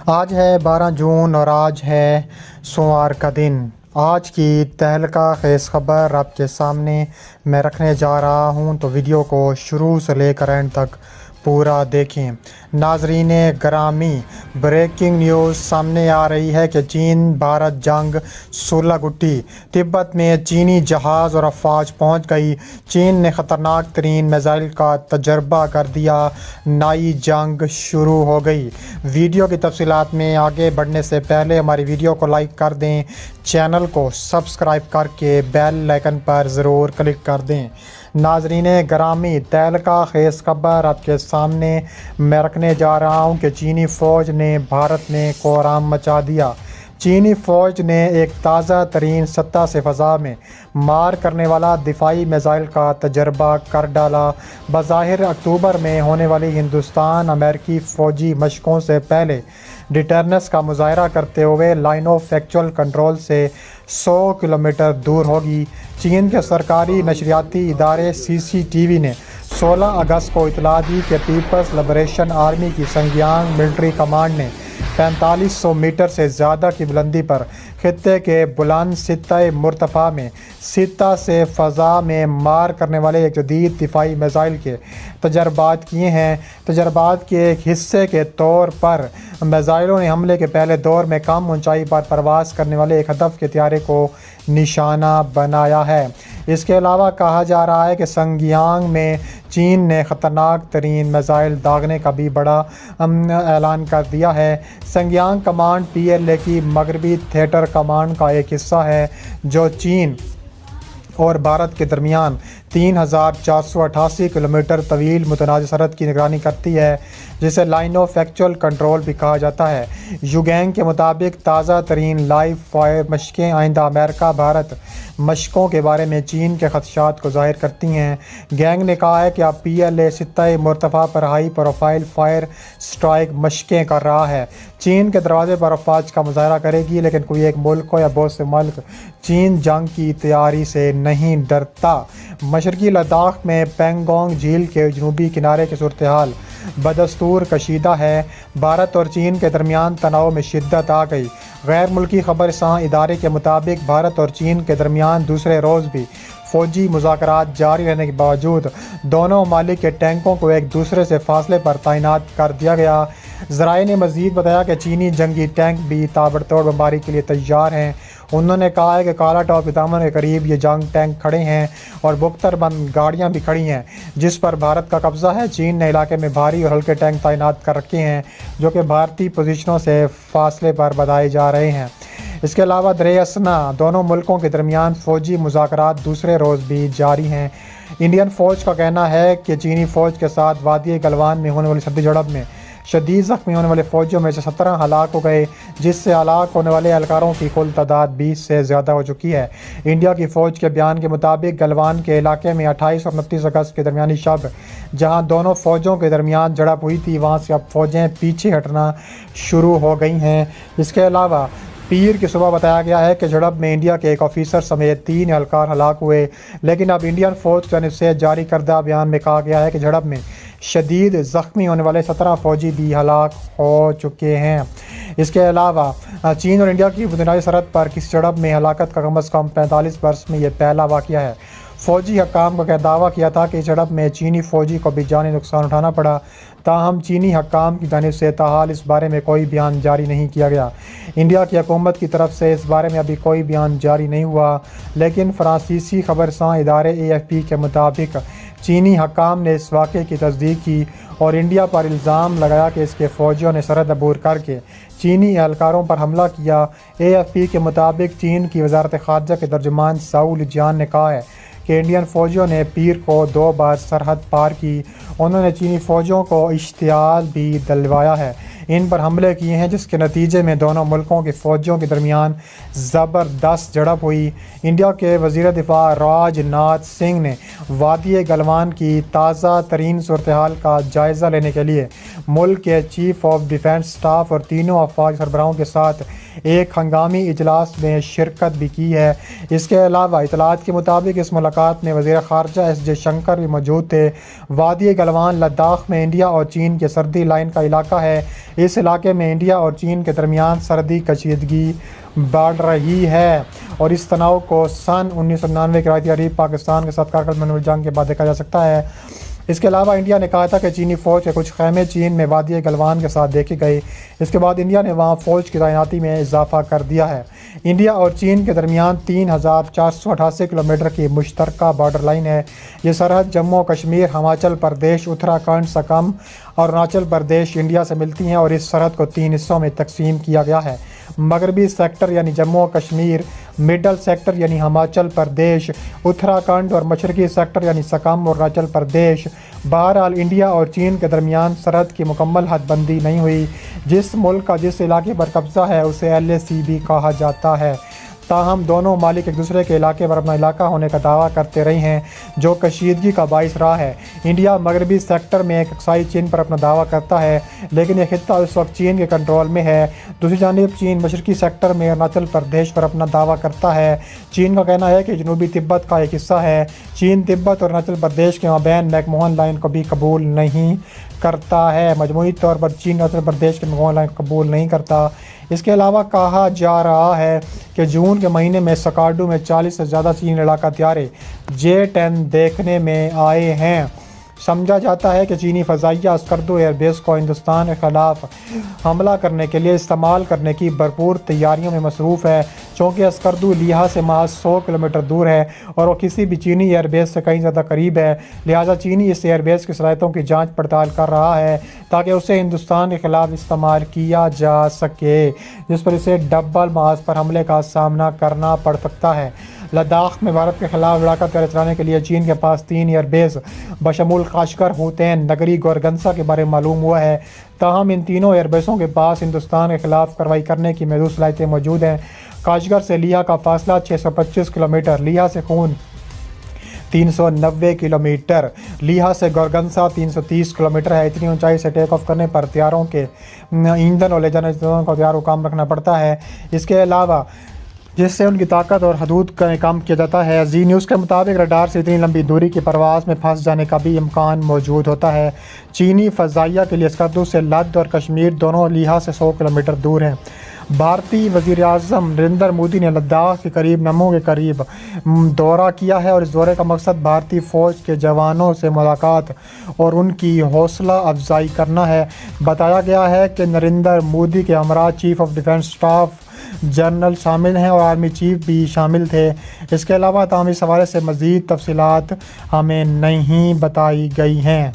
آج ہے 12 جون اور آج ہے سوموار کا دن۔ آج کی تہلکہ خیز خبر آپ کے سامنے میں رکھنے جا رہا ہوں، تو ویڈیو کو شروع سے لے کر اینڈ تک پورا دیکھیں۔ ناظرین گرامی، بریکنگ نیوز سامنے آ رہی ہے کہ چین بھارت جنگ سولہگٹی، تبت میں چینی جہاز اور افواج پہنچ گئی، چین نے خطرناک ترین میزائل کا تجربہ کر دیا، نئی جنگ شروع ہو گئی۔ ویڈیو کی تفصیلات میں آگے بڑھنے سے پہلے ہماری ویڈیو کو لائک کر دیں، چینل کو سبسکرائب کر کے بیل آئیکن پر ضرور کلک کر دیں۔ ناظرین گرامی، تہلکہ خیز خبر آپ کے سامنے میں رکھنے جا رہا ہوں کہ چینی فوج نے بھارت میں کوہرام مچا دیا۔ چینی فوج نے ایک تازہ ترین سطح سے فضا میں مار کرنے والا دفاعی میزائل کا تجربہ کر ڈالا۔ بظاہر اکتوبر میں ہونے والی ہندوستان امریکی فوجی مشقوں سے پہلے ڈیٹرنس کا مظاہرہ کرتے ہوئے لائن آف ایکچوئل کنٹرول سے 100 کلومیٹر دور ہوگی۔ چین کے سرکاری نشریاتی ادارے CCTV نے 16 اگست کو اطلاع دی کہ پیپلز لبریشن آرمی کی سنگیانگ ملٹری کمانڈ نے 4500 میٹر سے زیادہ کی بلندی پر خطے کے بلند سطح مرتفع میں سطح سے فضا میں مار کرنے والے ایک جدید دفاعی میزائل کے تجربات کیے ہیں۔ تجربات کے ایک حصے کے طور پر میزائلوں نے حملے کے پہلے دور میں کم اونچائی پر پرواز کرنے والے ایک ہدف کے طیارے کو نشانہ بنایا ہے۔ اس کے علاوہ کہا جا رہا ہے کہ سنگیانگ میں چین نے خطرناک ترین میزائل داغنے کا بھی بڑا اعلان کر دیا ہے۔ سنگیانگ کمانڈ PLA کی مغربی تھیٹر کمانڈ کا ایک حصہ ہے جو چین اور بھارت کے درمیان 3488 کلومیٹر طویل متنازع سرحد کی نگرانی کرتی ہے، جسے لائن آف ایکچوئل کنٹرول بھی کہا جاتا ہے۔ یوگینگ کے مطابق تازہ ترین لائیو فائر مشقیں آئندہ امریکہ بھارت مشقوں کے بارے میں چین کے خدشات کو ظاہر کرتی ہیں۔ گینگ نے کہا ہے کہ اب PLA سطح مرتفع پر ہائی پروفائل فائر اسٹرائک مشقیں کر رہا ہے۔ چین کے دروازے پر افواج کا مظاہرہ کرے گی، لیکن کوئی ایک ملک ہو یا بہت سے ملک چین جنگ کی تیاری سے نہیں ڈرتا۔ مشرقی لداخ میں پینگونگ جھیل کے جنوبی کنارے کی صورتحال بدستور کشیدہ ہے۔ بھارت اور چین کے درمیان تناؤ میں شدت آ گئی۔ غیر ملکی خبر رساں ادارے کے مطابق بھارت اور چین کے درمیان دوسرے روز بھی فوجی مذاکرات جاری رہنے کے باوجود دونوں ممالک کے ٹینکوں کو ایک دوسرے سے فاصلے پر تعینات کر دیا گیا۔ ذرائع نے مزید بتایا کہ چینی جنگی ٹینک بھی تابڑتوڑ بمباری کے لیے تیار ہیں۔ انہوں نے کہا ہے کہ کالا ٹاپ کے دامن کے قریب یہ جنگ ٹینک کھڑے ہیں اور بختر بند گاڑیاں بھی کھڑی ہیں جس پر بھارت کا قبضہ ہے۔ چین نے علاقے میں بھاری اور ہلکے ٹینک تعینات کر رکھے ہیں جو کہ بھارتی پوزیشنوں سے فاصلے پر بنائے جا رہے ہیں۔ اس کے علاوہ دریں اثنا دونوں ملکوں کے درمیان فوجی مذاکرات دوسرے روز بھی جاری ہیں۔ انڈین فوج کا کہنا ہے کہ چینی فوج کے ساتھ وادی گلوان میں ہونے والی سرحدی جھڑپ میں شدید زخمی ہونے والے فوجیوں میں سے 17 ہلاک ہو گئے، جس سے ہلاک ہونے والے اہلکاروں کی کل تعداد 20 سے زیادہ ہو چکی ہے۔ انڈیا کی فوج کے بیان کے مطابق گلوان کے علاقے میں 28 اور 29 اگست کے درمیانی شب جہاں دونوں فوجوں کے درمیان جھڑپ ہوئی تھی، وہاں سے اب فوجیں پیچھے ہٹنا شروع ہو گئی ہیں۔ اس کے علاوہ پیر کی صبح بتایا گیا ہے کہ جھڑپ میں انڈیا کے ایک آفیسر سمیت 3 اہلکار ہلاک ہوئے، لیکن اب انڈین فوج کی جانب سے جاری کردہ بیان میں کہا گیا ہے کہ جھڑپ میں شدید زخمی ہونے والے 17 فوجی بھی ہلاک ہو چکے ہیں۔ اس کے علاوہ چین اور انڈیا کی بنیادی سرحد پر کسی جھڑپ میں ہلاکت کا کم از کم 45 برس میں یہ پہلا واقعہ ہے۔ فوجی حکام کا دعویٰ کیا تھا کہ اس جھڑپ میں چینی فوجی کو بھی جانی نقصان اٹھانا پڑا، تاہم چینی حکام کی جانب سے تاحال اس بارے میں کوئی بیان جاری نہیں کیا گیا۔ انڈیا کی حکومت کی طرف سے اس بارے میں ابھی کوئی بیان جاری نہیں ہوا، لیکن فرانسیسی خبر رساں ادارے AFP کے مطابق چینی حکام نے اس واقعے کی تصدیق کی اور انڈیا پر الزام لگایا کہ اس کے فوجیوں نے سرحد عبور کر کے چینی اہلکاروں پر حملہ کیا۔ AFP کے مطابق چین کی وزارت خارجہ کے ترجمان زاؤ لیجیان نے کہا ہے کہ انڈین فوجیوں نے پیر کو 2 بار سرحد پار کی۔ انہوں نے چینی فوجوں کو اشتعال بھی دلوایا ہے، ان پر حملے کیے ہیں، جس کے نتیجے میں دونوں ملکوں کے فوجیوں کے درمیان زبردست جھڑپ ہوئی۔ انڈیا کے وزیر دفاع راج ناتھ سنگھ نے وادی گلوان کی تازہ ترین صورتحال کا جائزہ لینے کے لیے ملک کے چیف آف ڈیفنس اسٹاف اور تینوں افواج سربراہوں کے ساتھ ایک ہنگامی اجلاس میں شرکت بھی کی ہے۔ اس کے علاوہ اطلاعات کے مطابق اس ملاقات میں وزیر خارجہ ایس جے شنکر بھی موجود تھے۔ وادی گلوان لداخ میں انڈیا اور چین کے سرحدی لائن کا علاقہ ہے۔ اس علاقے میں انڈیا اور چین کے درمیان سرحدی کشیدگی بڑھ رہی ہے اور اس تناؤ کو سن 1999 کے روایتی حریف پاکستان کے ساتھ کارگل میں جنگ کے بعد دیکھا جا سکتا ہے۔ اس کے علاوہ انڈیا نے کہا تھا کہ چینی فوج کے کچھ خیمے چین میں وادی گلوان کے ساتھ دیکھے گئے۔ اس کے بعد انڈیا نے وہاں فوج کی تعیناتی میں اضافہ کر دیا ہے۔ انڈیا اور چین کے درمیان 3488 کلومیٹر کی مشترکہ بارڈر لائن ہے۔ یہ سرحد جموں و کشمیر، ہماچل پردیش، اتراکھنڈ، سکم اور اروناچل پردیش انڈیا سے ملتی ہیں اور اس سرحد کو 3 حصوں میں تقسیم کیا گیا ہے: مغربی سیکٹر یعنی جموں و کشمیر، مڈل سیکٹر یعنی ہماچل پردیش، اتراکھنڈ اور مشرقی سیکٹر یعنی سکم اور اروناچل پردیش۔ بہرحال انڈیا اور چین کے درمیان سرحد کی مکمل حد بندی نہیں ہوئی۔ جس ملک کا جس علاقے پر قبضہ ہے اسے LAC بھی کہا جاتا ہے۔ تاہم دونوں ممالک ایک دوسرے کے علاقے پر اپنا علاقہ ہونے کا دعویٰ کرتے رہے ہیں، جو کشیدگی کا باعث رہا ہے۔ انڈیا مغربی سیکٹر میں ایک اکسائی چین پر اپنا دعویٰ کرتا ہے، لیکن یہ خطہ اس وقت چین کے کنٹرول میں ہے۔ دوسری جانب چین مشرقی سیکٹر میں اروناچل پردیش پر اپنا دعویٰ کرتا ہے۔ چین کا کہنا ہے کہ جنوبی تبت کا ایک حصہ ہے۔ چین تبت اور اروناچل پردیش کے مابین میک موہن لائن کو بھی قبول نہیں کرتا ہے۔ مجموعی طور پر چین اروناچل پردیش کے میک موہن لائن کو قبول نہیں کرتا۔ اس کے علاوہ کہا جا رہا ہے کہ جون کے مہینے میں سکارڈو میں 40 سے زیادہ چینی لڑاکا طیارے J-10 دیکھنے میں آئے ہیں۔ سمجھا جاتا ہے کہ چینی فضائیہ اسکردو ایئر بیس کو ہندوستان کے خلاف حملہ کرنے کے لیے استعمال کرنے کی بھرپور تیاریوں میں مصروف ہے، چونکہ اسکردو لیہہ سے محض 100 کلومیٹر دور ہے اور وہ کسی بھی چینی ایئر بیس سے کہیں زیادہ قریب ہے۔ لہٰذا چینی اس ایئر بیس کی صلاحیتوں کی جانچ پڑتال کر رہا ہے تاکہ اسے ہندوستان کے خلاف استعمال کیا جا سکے، جس پر اسے ڈبل محاذ پر حملے کا سامنا کرنا پڑ سکتا ہے۔ لداخ میں بھارت کے خلاف لڑاکا طیارے چلانے کے لیے چین کے پاس 3 ایئر بیس بشمول کاشغر، ہوتین، نگری، گورگنسا کے بارے میں معلوم ہوا ہے۔ تاہم ان تینوں ایئر بیسوں کے پاس ہندوستان کے خلاف کارروائی کرنے کی محدود صلاحیتیں موجود ہیں۔ کاشغر سے لیہہ کا فاصلہ 625 کلومیٹر، لیہہ سے خون 390 کلومیٹر، لیہہ سے گورگنسا 330 کلومیٹر ہے۔ اتنی اونچائی سے ٹیک آف کرنے پر طیاروں کے ایندھن اور لے جانے کو تیار و کام رکھنا پڑتا ہے، اس کے علاوہ جس سے ان کی طاقت اور حدود کا کام کیا جاتا ہے۔ زی نیوز کے مطابق رڈار سے اتنی لمبی دوری کی پرواز میں پھنس جانے کا بھی امکان موجود ہوتا ہے۔ چینی فضائیہ کے لیے اسکردو سے لد اور کشمیر دونوں لیہہ سے 100 کلومیٹر دور ہیں۔ بھارتی وزیر اعظم نریندر مودی نے لداخ کے قریب نمو کے قریب دورہ کیا ہے اور اس دورے کا مقصد بھارتی فوج کے جوانوں سے ملاقات اور ان کی حوصلہ افزائی کرنا ہے۔ بتایا گیا ہے کہ نریندر مودی کے ہمراہ chief of defence staff general شامل ہیں اور آرمی چیف بھی شامل تھے۔ اس کے علاوہ تاہم اس حوالے سے مزید تفصیلات ہمیں نہیں بتائی گئی ہیں۔